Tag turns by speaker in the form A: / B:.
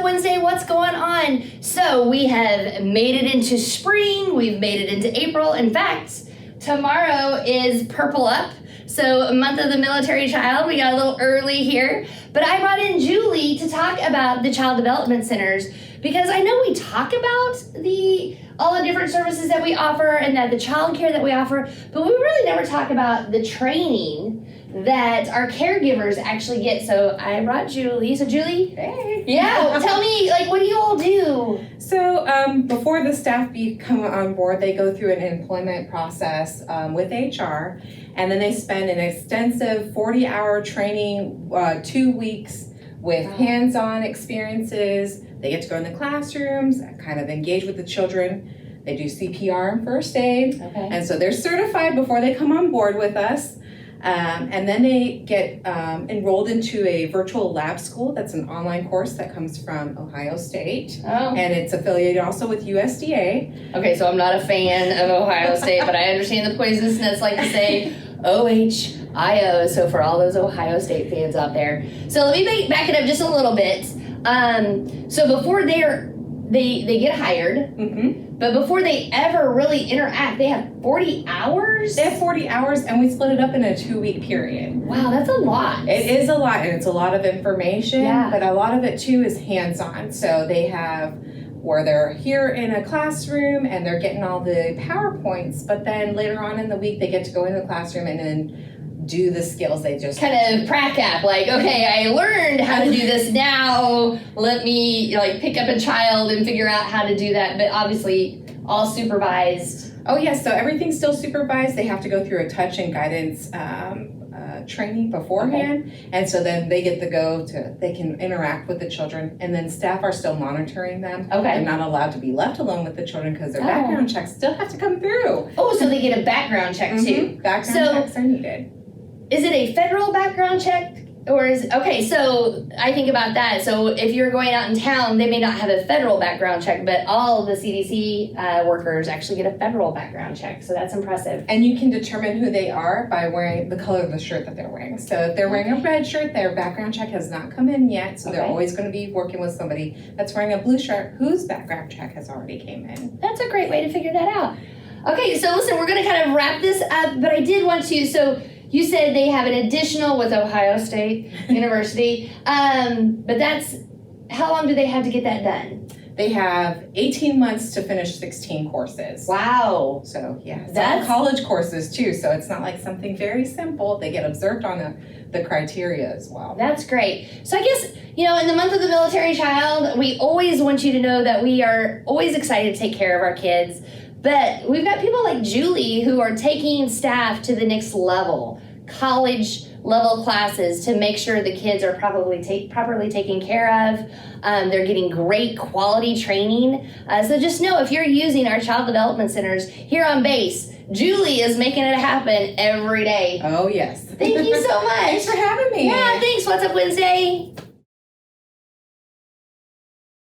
A: Up Wednesday? What's going on? So we have made it into spring. We've made it into April. In fact, tomorrow is Purple Up. So a month of the military child. We got a little early here. But I brought in Julie to talk about the child development centers because I know we talk about all the different services that we offer and that the child care that we offer, but we really never talk about the training that our caregivers actually get. So I brought Julie. So Julie,
B: hey.
A: Yeah, tell me, what do you all do?
B: So before the staff come on board, they go through an employment process with HR, and then they spend an extensive 40-hour training, 2 weeks with hands-on experiences. They get to go in the classrooms, kind of engage with the children. They do CPR and first aid.
A: Okay.
B: And so they're certified before they come on board with us. And then they get enrolled into a virtual lab school. That's an online course that comes from Ohio State.
A: Oh.
B: And it's affiliated also with USDA.
A: Okay, so I'm not a fan of Ohio State, but I understand the poisonousness like to say OHIO. So for all those Ohio State fans out there. So let me back it up just a little bit. So before they get hired, but before they ever really interact, they have 40 hours?
B: They have 40 hours, and we split it up in a 2-week period.
A: Wow, that's a lot.
B: It is a lot, and it's a lot of information,
A: Yeah.
B: but a lot of it, too, is hands-on. So they have where they're here in a classroom, and they're getting all the PowerPoints, but then later on in the week, they get to go in the classroom and then do the skills they just
A: kind of prac app, okay, I learned how to do this now, let me pick up a child and figure out how to do that, but obviously all supervised.
B: Oh yes, so everything's still supervised. They have to go through a touch and guidance training beforehand, and so then they get they can interact with the children, and then staff are still monitoring them.
A: Okay.
B: They're not allowed to be left alone with the children because their background checks still have to come through.
A: Oh, so they get a background check too.
B: Background checks are needed.
A: Is it a federal background check? Or so I think about that. So if you're going out in town, they may not have a federal background check, but all the CDC workers actually get a federal background check. So that's impressive.
B: And you can determine who they are by wearing the color of the shirt that they're wearing. So if they're wearing a red shirt, their background check has not come in yet. So they're always going to be working with somebody that's wearing a blue shirt whose background check has already came in.
A: That's a great way to figure that out. Okay, so listen, we're going to kind of wrap this up, but I did want to, so you said they have an additional with Ohio State University, but how long do they have to get that done?
B: They have 18 months to finish 16 courses.
A: Wow.
B: So yeah, that's all college courses too, so it's not like something very simple. They get observed on the criteria as well.
A: That's great. So I guess, in the month of the military child, we always want you to know that we are always excited to take care of our kids. But we've got people like Julie who are taking staff to the next level, college level classes, to make sure the kids are properly taken care of. They're getting great quality training. So just know, if you're using our child development centers here on base, Julie is making it happen every day.
B: Oh, yes.
A: Thank you so much.
B: Thanks for having me.
A: Yeah, thanks. What's Up Wednesday?